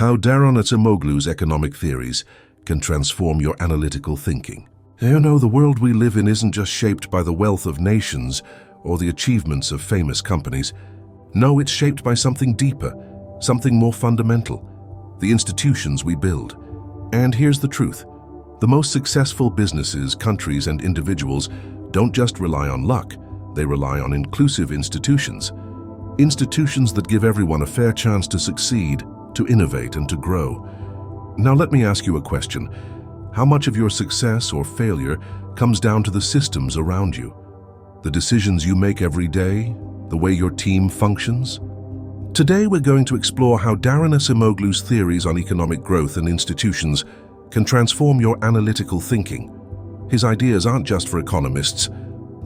How Daron Acemoglu's economic theories can transform your analytical thinking. You know, the world we live in isn't just shaped by the wealth of nations or the achievements of famous companies. No, it's shaped by something deeper, something more fundamental, the institutions we build. And here's the truth. The most successful businesses, countries, and individuals don't just rely on luck, they rely on inclusive institutions. Institutions that give everyone a fair chance to succeed, to innovate, and to grow. Now let me ask you a question. How much of your success or failure comes down to the systems around you? The decisions you make every day? The way your team functions? Today we're going to explore how Daron Acemoglu's theories on economic growth and institutions can transform your analytical thinking. His ideas aren't just for economists.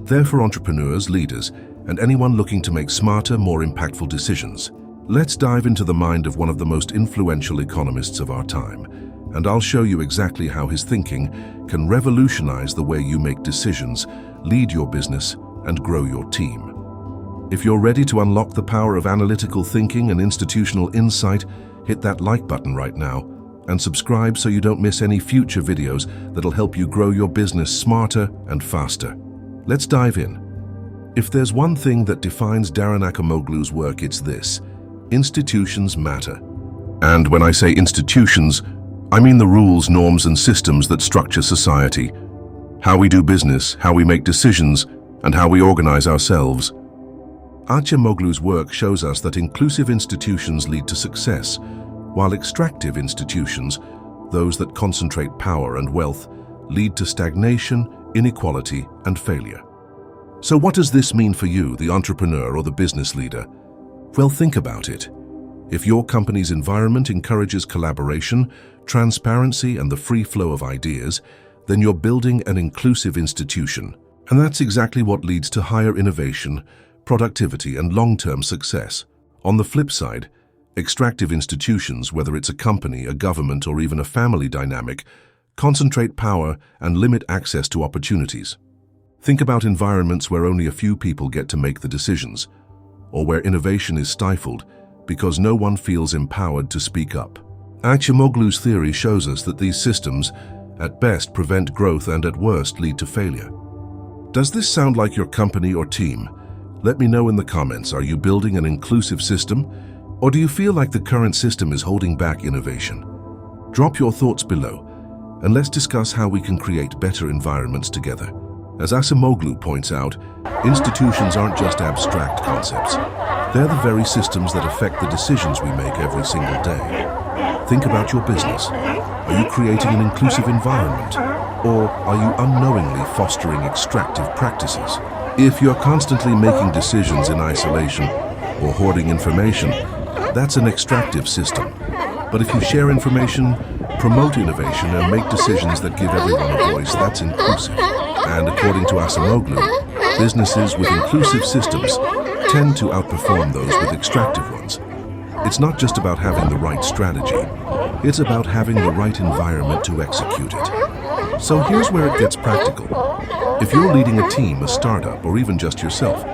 They're for entrepreneurs, leaders, and anyone looking to make smarter, more impactful decisions. Let's dive into the mind of one of the most influential economists of our time, and I'll show you exactly how his thinking can revolutionize the way you make decisions, lead your business, and grow your team. If you're ready to unlock the power of analytical thinking and institutional insight, hit that like button right now and subscribe so you don't miss any future videos that'll help you grow your business smarter and faster. Let's dive in. If there's one thing that defines Daron Acemoglu's work, it's this: institutions matter. And when I say institutions, I mean the rules, norms, and systems that structure society. How we do business, how we make decisions, and how we organize ourselves. Acemoglu's work shows us that inclusive institutions lead to success, while extractive institutions, those that concentrate power and wealth, lead to stagnation, inequality, and failure. So what does this mean for you, the entrepreneur or the business leader? Well, think about it. If your company's environment encourages collaboration, transparency, and the free flow of ideas, then you're building an inclusive institution. And that's exactly what leads to higher innovation, productivity, and long-term success. On the flip side, extractive institutions, whether it's a company, a government, or even a family dynamic, concentrate power and limit access to opportunities. Think about environments where only a few people get to make the decisions, or where innovation is stifled because no one feels empowered to speak up. Acemoglu's theory shows us that these systems, at best, prevent growth and at worst lead to failure. Does this sound like your company or team? Let me know in the comments. Are you building an inclusive system, or do you feel like the current system is holding back innovation? Drop your thoughts below, and let's discuss how we can create better environments together. As Acemoglu points out, institutions aren't just abstract concepts. They're the very systems that affect the decisions we make every single day. Think about your business. Are you creating an inclusive environment? Or are you unknowingly fostering extractive practices? If you're constantly making decisions in isolation or hoarding information, that's an extractive system. But if you share information, promote innovation, and make decisions that give everyone a voice, that's inclusive. And according to Acemoglu, businesses with inclusive systems tend to outperform those with extractive ones. It's not just about having the right strategy, it's about having the right environment to execute it. So here's where it gets practical. If you're leading a team, a startup, or even just yourself,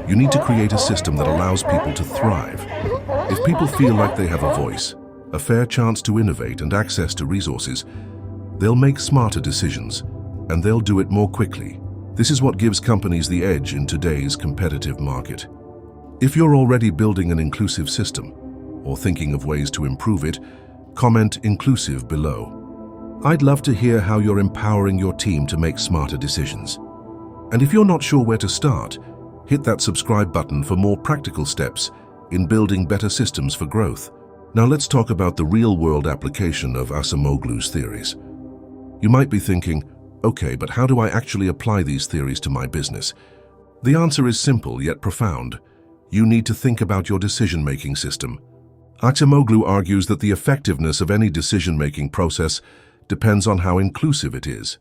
you need to create a system that allows people to thrive. If people feel like they have a voice, a fair chance to innovate, and access to resources, they'll make smarter decisions, and they'll do it more quickly. This is what gives companies the edge in today's competitive market. If you're already building an inclusive system, or thinking of ways to improve it, comment "inclusive" below. I'd love to hear how you're empowering your team to make smarter decisions. And if you're not sure where to start, hit that subscribe button for more practical steps in building better systems for growth. Now let's talk about the real-world application of Acemoglu's theories. You might be thinking, okay, but how do I actually apply these theories to my business? The answer is simple yet profound. You need to think about your decision-making system. Acemoglu argues that the effectiveness of any decision-making process depends on how inclusive it is.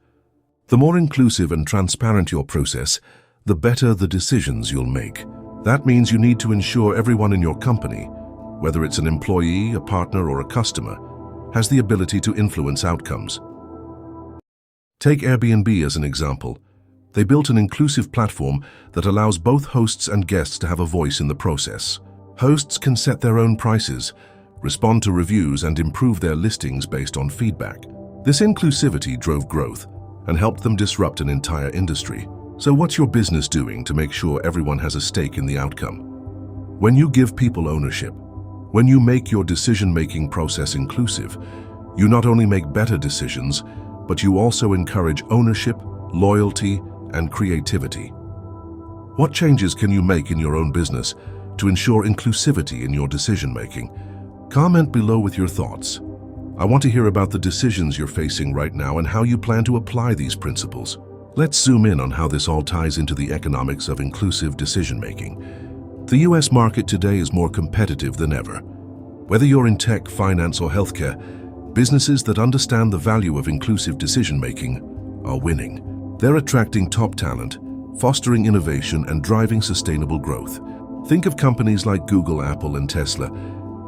The more inclusive and transparent your process, the better the decisions you'll make. That means you need to ensure everyone in your company, whether it's an employee, a partner, or a customer, has the ability to influence outcomes. Take Airbnb as an example. They built an inclusive platform that allows both hosts and guests to have a voice in the process. Hosts can set their own prices, respond to reviews, and improve their listings based on feedback. This inclusivity drove growth and helped them disrupt an entire industry. So what's your business doing to make sure everyone has a stake in the outcome? When you give people ownership, when you make your decision-making process inclusive, you not only make better decisions, but you also encourage ownership, loyalty, and creativity. What changes can you make in your own business to ensure inclusivity in your decision-making? Comment below with your thoughts. I want to hear about the decisions you're facing right now and how you plan to apply these principles. Let's zoom in on how this all ties into the economics of inclusive decision-making. The US market today is more competitive than ever. Whether you're in tech, finance, or healthcare, businesses that understand the value of inclusive decision-making are winning. They're attracting top talent, fostering innovation, and driving sustainable growth. Think of companies like Google, Apple, and Tesla.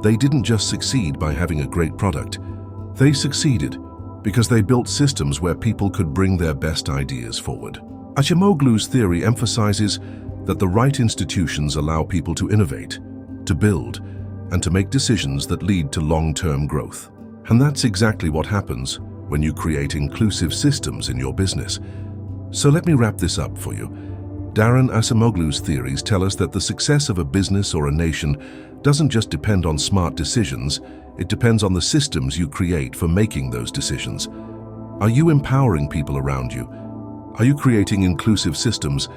They didn't just succeed by having a great product. They succeeded because they built systems where people could bring their best ideas forward. Acemoglu's theory emphasizes that the right institutions allow people to innovate, to build, and to make decisions that lead to long-term growth. And that's exactly what happens when you create inclusive systems in your business. So let me wrap this up for you. Daron Acemoglu's theories tell us that the success of a business or a nation doesn't just depend on smart decisions, it depends on the systems you create for making those decisions. Are you empowering people around you? Are you creating inclusive systems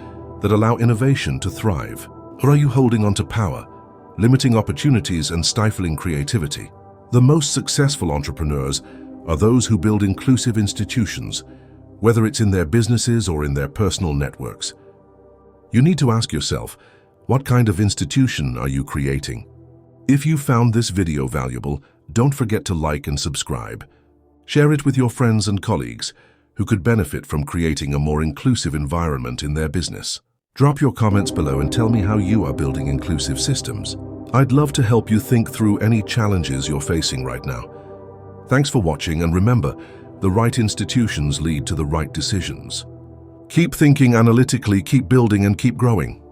that allow innovation to thrive? Or are you holding on to power, limiting opportunities and stifling creativity? The most successful entrepreneurs are those who build inclusive institutions, whether it's in their businesses or in their personal networks. You need to ask yourself, what kind of institution are you creating? If you found this video valuable, don't forget to like and subscribe. Share it with your friends and colleagues who could benefit from creating a more inclusive environment in their business. Drop your comments below and tell me how you are building inclusive systems. I'd love to help you think through any challenges you're facing right now. Thanks for watching, and remember, the right institutions lead to the right decisions. Keep thinking analytically, keep building, and keep growing.